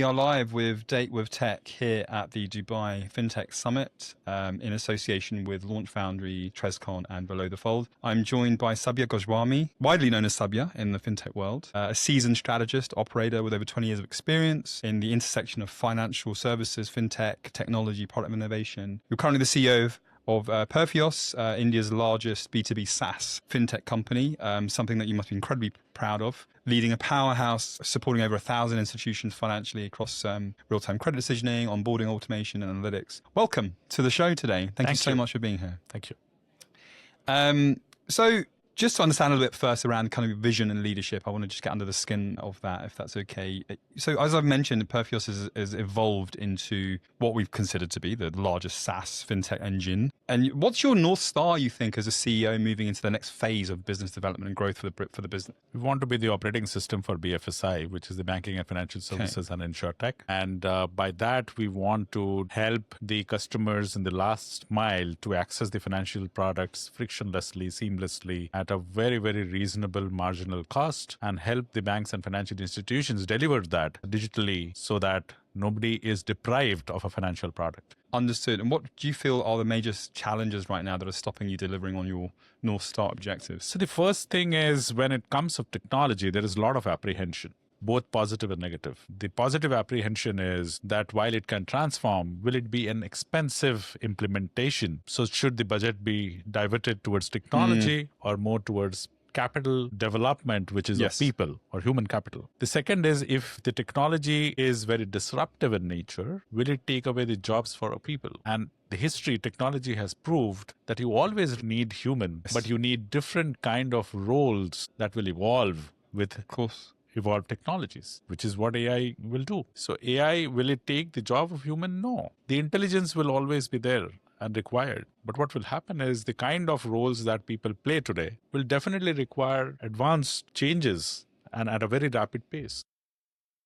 are live with Date with Tech here at the Dubai Fintech Summit in association with Launch Foundry, Trescon and Below the Fold. I'm joined by Sabya Goswami, widely known as Sabya in the fintech world, a seasoned strategist, operator with over 20 years of experience in the intersection of financial services, fintech, technology, product innovation. You're currently the CEO of Perfios, India's largest B2B SaaS fintech company, something that you must be incredibly proud of, leading a powerhouse supporting over 1,000 institutions financially across real-time credit decisioning, onboarding automation and analytics. Welcome to the show today. Thank you so much for being here. Thank you. So just to understand a little bit first around kind of vision and leadership, I want to just get under the skin of that, if that's okay. So as I've mentioned, Perfios has evolved into what we've considered to be the largest SaaS fintech engine. And what's your North Star, you think, as a CEO moving into the next phase of business development and growth for the business? We want to be the operating system for BFSI, which is the banking and financial services and insurtech. And by that, we want to help the customers in the last mile to access the financial products frictionlessly, seamlessly, at a very, very reasonable marginal cost, and help the banks and financial institutions deliver that digitally so that nobody is deprived of a financial product. Understood. And what do you feel are the major challenges right now that are stopping you delivering on your North Star objectives? So the first thing is, when it comes to technology, there is a lot of apprehension, both positive and negative. The positive apprehension is that while it can transform, will it be an expensive implementation? So should the budget be diverted towards technology or more towards capital development, which is of people or human capital? The second is, if the technology is very disruptive in nature, will it take away the jobs for our people? And the history, technology has proved that you always need human, but you need different kind of roles that will evolve with, of course, evolved technologies, which is what AI will do. So AI, will it take the job of human? No. The intelligence will always be there and required. But what will happen is, the kind of roles that people play today will definitely require advanced changes and at a very rapid pace.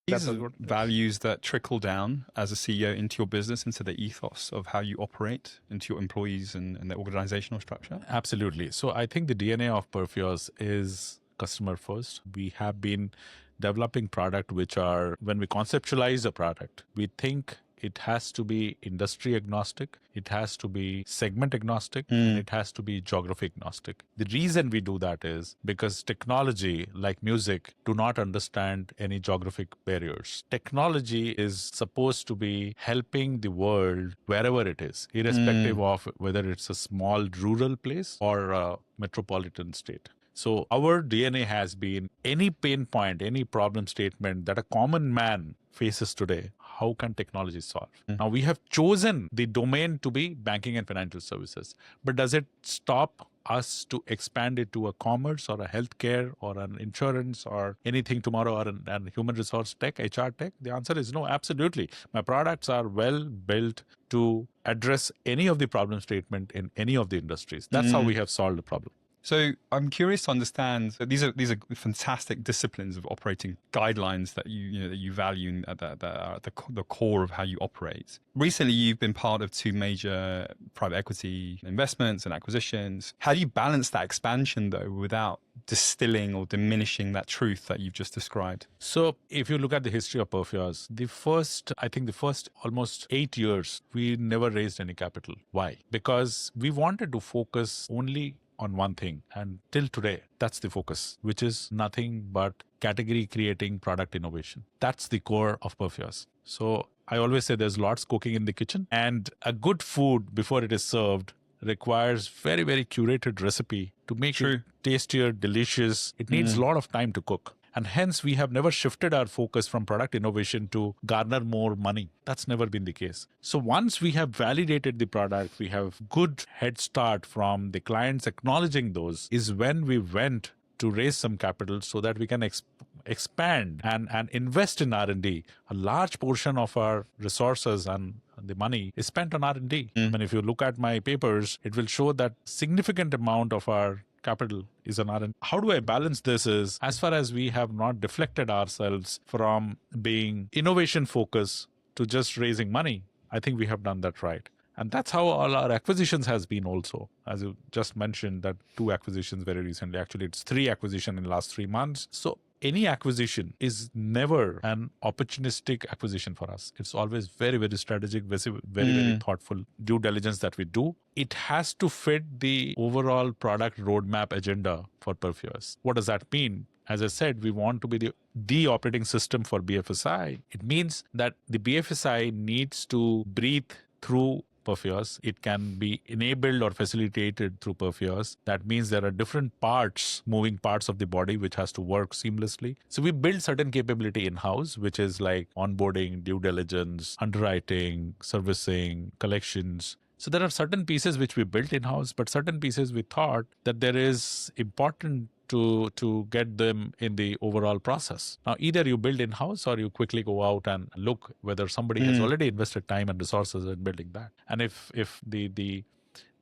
These are values that trickle down as a CEO into your business, into the ethos of how you operate, into your employees and the organizational structure? Absolutely. So I think the DNA of Perfios is customer first. We have been developing product which are, when we conceptualize a product, we think it has to be industry agnostic, it has to be segment agnostic, and it has to be geography agnostic. The reason we do that is because technology, like music, do not understand any geographic barriers. Technology is supposed to be helping the world wherever it is, irrespective of whether it's a small rural place or a metropolitan state. So our DNA has been, any pain point, any problem statement that a common man faces today, how can technology solve? Now, we have chosen the domain to be banking and financial services, but does it stop us to expand it to a commerce or a healthcare or an insurance or anything tomorrow, or an human resource tech, HR tech? The answer is no, absolutely. My products are well built to address any of the problem statement in any of the industries. That's how we have solved the problem. So I'm curious to understand, these are fantastic disciplines of operating guidelines that you value, that are at the core of how you operate. Recently, you've been part of 2 major private equity investments and acquisitions. How do you balance that expansion, though, without distilling or diminishing that truth that you've just described? So if you look at the history of Perfios, the first almost 8 years, we never raised any capital. Why? Because we wanted to focus only on one thing, and till today, that's the focus, which is nothing but category creating product innovation. That's the core of Perfios. So I always say there's lots cooking in the kitchen, and a good food before it is served requires very, very curated recipe to make it tastier, delicious. It needs a lot of time to cook. And hence, we have never shifted our focus from product innovation to garner more money. That's never been the case. So once we have validated the product, we have good head start from the clients acknowledging those, is when we went to raise some capital so that we can expand and invest in R&D. A large portion of our resources and the money is spent on R&D. I mean, if you look at my papers, it will show that significant amount of our capital is on R&D. How do I balance this is, as far as we have not deflected ourselves from being innovation focused to just raising money, I think we have done that right. And that's how all our acquisitions has been also. As you just mentioned, that 2 acquisitions very recently. Actually, it's 3 acquisitions in the last 3 months. So any acquisition is never an opportunistic acquisition for us. It's always very, very strategic, very thoughtful due diligence that we do. It has to fit the overall product roadmap agenda for Perfios. What does that mean? As I said, we want to be the operating system for BFSI. It means that the BFSI needs to breathe through Perfios. It can be enabled or facilitated through Perfios. That means there are different parts, moving parts of the body, which has to work seamlessly. So we build certain capability in-house, which is like onboarding, due diligence, underwriting, servicing, collections. So there are certain pieces which we built in-house, but certain pieces we thought that there is important to get them in the overall process. Now, either you build in-house or you quickly go out and look whether somebody has already invested time and resources in building that. And if the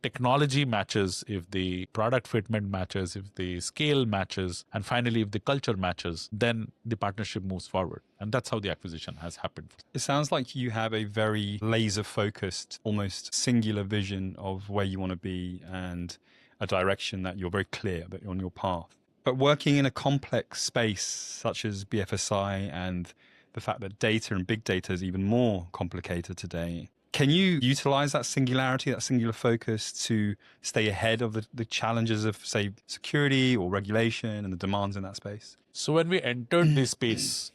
technology matches, if the product fitment matches, if the scale matches, and finally if the culture matches, then the partnership moves forward. And that's how the acquisition has happened. It sounds like you have a very laser-focused, almost singular vision of where you want to be and a direction that you're very clear that you're on your path. But working in a complex space such as BFSI and the fact that data and big data is even more complicated today, can you utilize that singularity, that singular focus to stay ahead of the challenges of, say, security or regulation and the demands in that space? So when we entered this space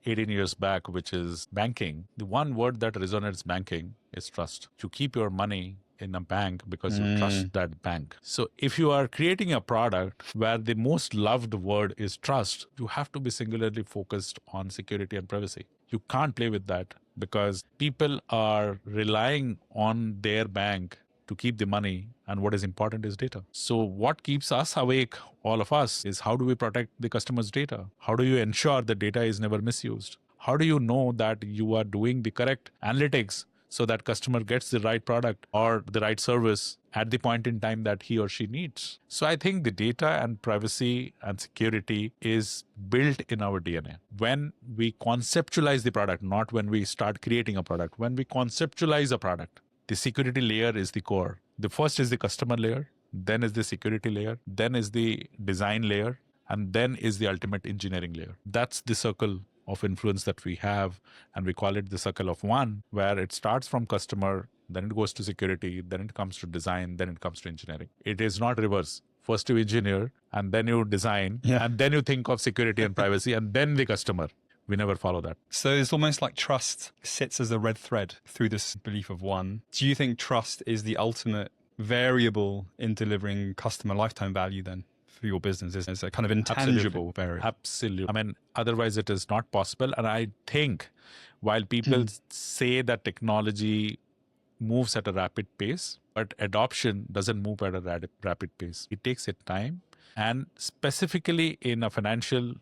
18 years back, which is banking, the one word that resonates banking is trust. You keep your money in a bank because you trust that bank. So if you are creating a product where the most loved word is trust, you have to be singularly focused on security and privacy. You can't play with that because people are relying on their bank to keep the money, and what is important is data. So what keeps us awake, all of us, is how do we protect the customer's data? How do you ensure the data is never misused? How do you know that you are doing the correct analytics so that customer gets the right product or the right service at the point in time that he or she needs? So I think the data and privacy and security is built in our DNA. When we conceptualize the product, not when we start creating a product, when we conceptualize a product, the security layer is the core. The first is the customer layer, then is the security layer, then is the design layer, and then is the ultimate engineering layer. That's the circle of influence that we have, and we call it the circle of one, where it starts from customer, then it goes to security, then it comes to design, then it comes to engineering. It is not reverse. First you engineer, and then you design, and then you think of security and privacy, and then the customer. We never follow that. So it's almost like trust sits as a red thread through this belief of one. Do you think trust is the ultimate variable in delivering customer lifetime value then for your business? Is a kind of intangible variable? Absolutely. I mean, otherwise it is not possible. And I think while people say that technology moves at a rapid pace, but adoption doesn't move at a rapid pace. It takes its time. And specifically in a financial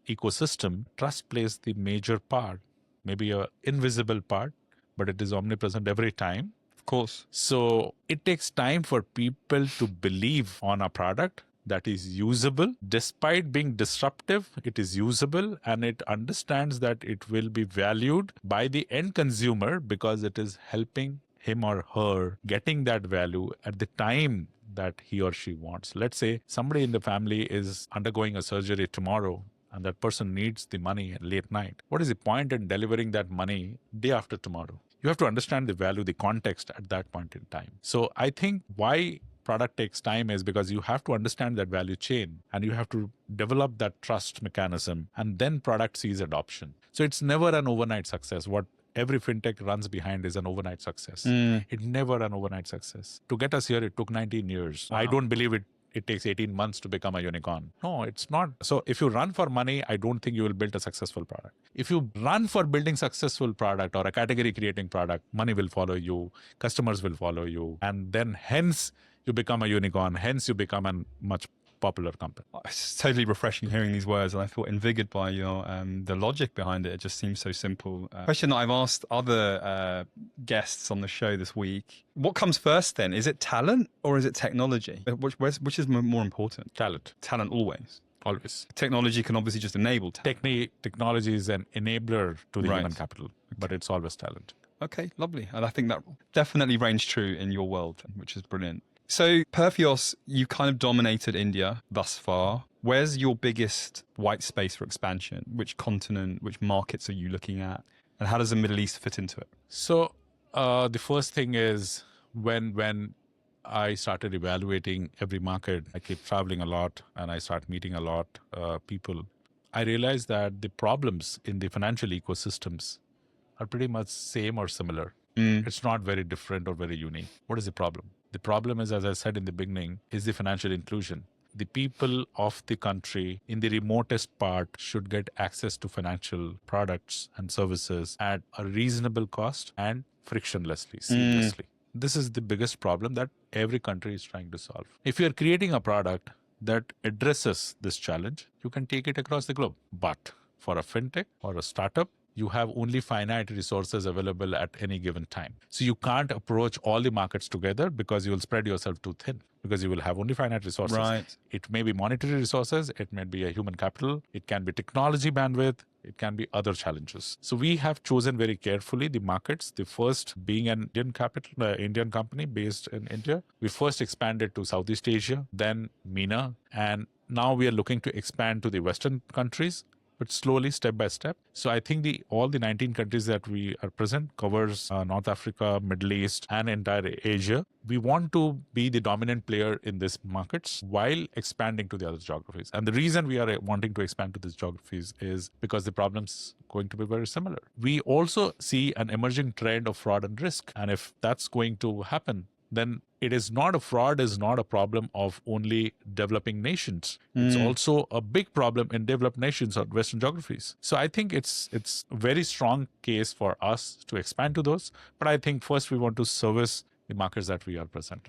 ecosystem, trust plays the major part, maybe an invisible part, but it is omnipresent every time. Of course. So it takes time for people to believe on a product that is usable. Despite being disruptive, it is usable and it understands that it will be valued by the end consumer because it is helping him or her getting that value at the time that he or she wants. Let's say somebody in the family is undergoing a surgery tomorrow and that person needs the money late night. What is the point in delivering that money day after tomorrow? You have to understand the value, the context at that point in time. So I think why product takes time is because you have to understand that value chain and you have to develop that trust mechanism, and then product sees adoption. So it's never an overnight success. What every fintech runs behind is an overnight success. It's never an overnight success. To get us here, it took 19 years. Wow. I don't believe it takes 18 months to become a unicorn. No, it's not. So if you run for money, I don't think you will build a successful product. If you run for building successful product or a category creating product, money will follow you, customers will follow you, and then hence you become a unicorn, hence you become a much popular company. It's totally refreshing hearing these words, and I feel invigorated by your the logic behind it. It just seems so simple. Question that I've asked other guests on the show this week: what comes first then? Is it talent or is it technology? Which is more important? Talent. Talent always. Always. Technology can obviously just enable talent. Technology is an enabler to the human capital, but it's always talent. Okay, lovely. And I think that definitely reigns true in your world, which is brilliant. So Perfios, you kind of dominated India thus far. Where's your biggest white space for expansion? Which continent, which markets are you looking at? And how does the Middle East fit into it? So the first thing is when I started evaluating every market, I keep traveling a lot and I start meeting a lot people. I realized that the problems in the financial ecosystems are pretty much same or similar. It's not very different or very unique. What is the problem? The problem is, as I said in the beginning, is the financial inclusion. The people of the country in the remotest part should get access to financial products and services at a reasonable cost and frictionlessly, seamlessly. This is the biggest problem that every country is trying to solve. If you're creating a product that addresses this challenge, you can take it across the globe. But for a fintech or a startup, you have only finite resources available at any given time. So you can't approach all the markets together because you will spread yourself too thin, because you will have only finite resources. Right. It may be monetary resources, it may be a human capital, it can be technology bandwidth, it can be other challenges. So we have chosen very carefully the markets. The first being an Indian company based in India. We first expanded to Southeast Asia, then MENA, and now we are looking to expand to the Western countries, but slowly, step by step. So I think all the 19 countries that we are present covers North Africa, Middle East, and entire Asia. We want to be the dominant player in these markets while expanding to the other geographies. And the reason we are wanting to expand to these geographies is because the problem's going to be very similar. We also see an emerging trend of fraud and risk. And if that's going to happen, then fraud is not a problem of only developing nations. It's also a big problem in developed nations or Western geographies. So I think it's a very strong case for us to expand to those. But I think first we want to service the markets that we are present.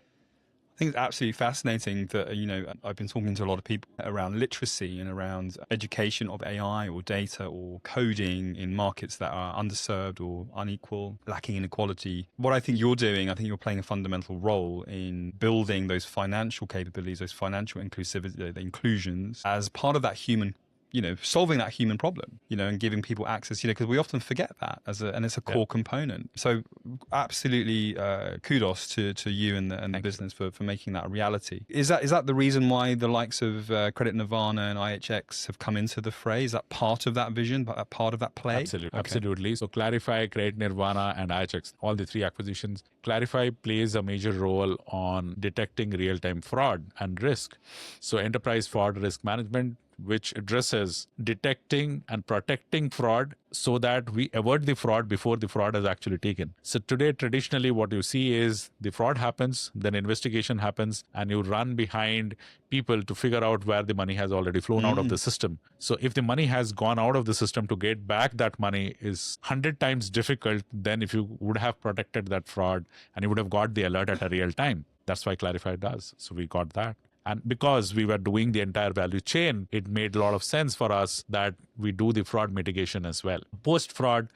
I think it's absolutely fascinating that, I've been talking to a lot of people around literacy and around education of AI or data or coding in markets that are underserved or unequal, lacking inequality. What I think you're doing, I think you're playing a fundamental role in building those financial capabilities, those financial inclusivity, the inclusions as part of that human, solving that human problem, and giving people access, because we often forget that and it's a core component. So absolutely kudos to you and the business for making that a reality. Is that the reason why the likes of Credit Nirvana and IHX have come into the fray? Is that part of that vision, part of that play? Absolutely. Okay. Absolutely. So Clarify, Credit Nirvana, and IHX, all the three acquisitions, Clarify plays a major role on detecting real-time fraud and risk. So enterprise fraud risk management, which addresses detecting and protecting fraud so that we avert the fraud before the fraud is actually taken. So today, traditionally, what you see is the fraud happens, then investigation happens, and you run behind people to figure out where the money has already flown out of the system. So if the money has gone out of the system, to get back that money is 100 times difficult than if you would have protected that fraud and you would have got the alert at a real time. That's why Clarify does. So we got that. And because we were doing the entire value chain, it made a lot of sense for us that we do the fraud mitigation as well. Post-fraud,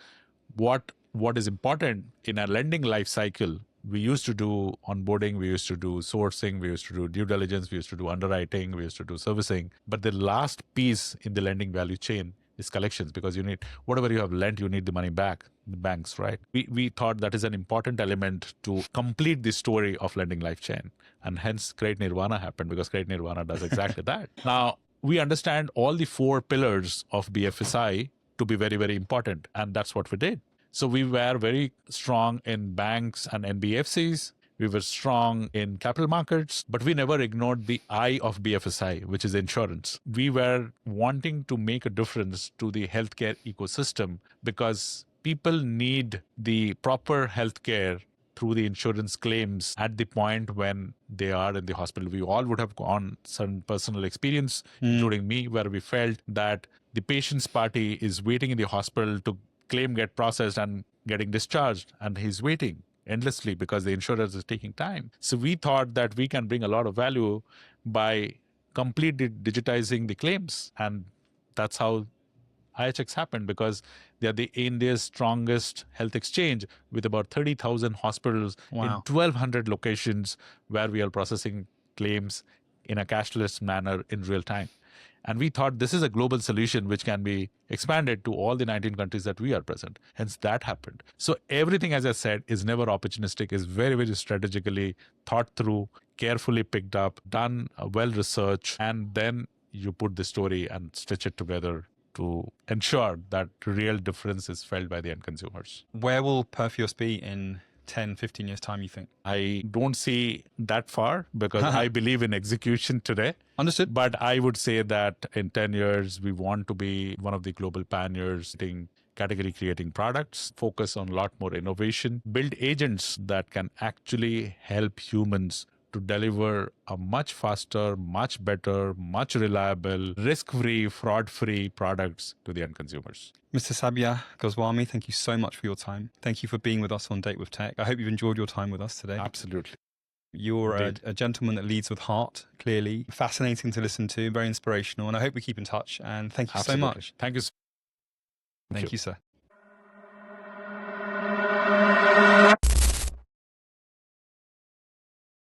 what is important in a lending life cycle, we used to do onboarding, we used to do sourcing, we used to do due diligence, we used to do underwriting, we used to do servicing. But the last piece in the lending value chain is collections, because you need, whatever you have lent, you need the money back, the banks, right? We thought that is an important element to complete the story of lending life chain. And hence Credit Nirvana happened, because Credit Nirvana does exactly that. Now, we understand all the 4 pillars of BFSI to be very, very important. And that's what we did. So we were very strong in banks and NBFCs. We were strong in capital markets, but we never ignored the I of BFSI, which is insurance. We were wanting to make a difference to the healthcare ecosystem because people need the proper healthcare through the insurance claims at the point when they are in the hospital. We all would have gone some personal experience, including me, where we felt that the patient's party is waiting in the hospital to claim get processed and getting discharged, and he's waiting endlessly because the insurance is taking time. So we thought that we can bring a lot of value by completely digitizing the claims. And that's how IHX happened, because they are the India's strongest health exchange with about 30,000 hospitals in 1,200 locations where we are processing claims in a cashless manner in real time. And we thought this is a global solution which can be expanded to all the 19 countries that we are present. Hence, that happened. So everything, as I said, is never opportunistic, is very, very strategically thought through, carefully picked up, done well research, and then you put the story and stitch it together to ensure that real difference is felt by the end consumers. Where will Perfios be in 10, 15 years' time, you think? I don't see that far because I believe in execution today. Understood. But I would say that in 10 years, we want to be one of the global pioneers in category creating products, focus on a lot more innovation, build agents that can actually help humans to deliver a much faster, much better, much reliable, risk-free, fraud-free products to the end consumers. Mr. Sabya Goswami, thank you so much for your time. Thank you for being with us on Date with Tech. I hope you've enjoyed your time with us today. Absolutely. You're a gentleman that leads with heart, clearly. Fascinating to listen to, very inspirational, and I hope we keep in touch. And thank you so much. Thank you. Thank you, sir.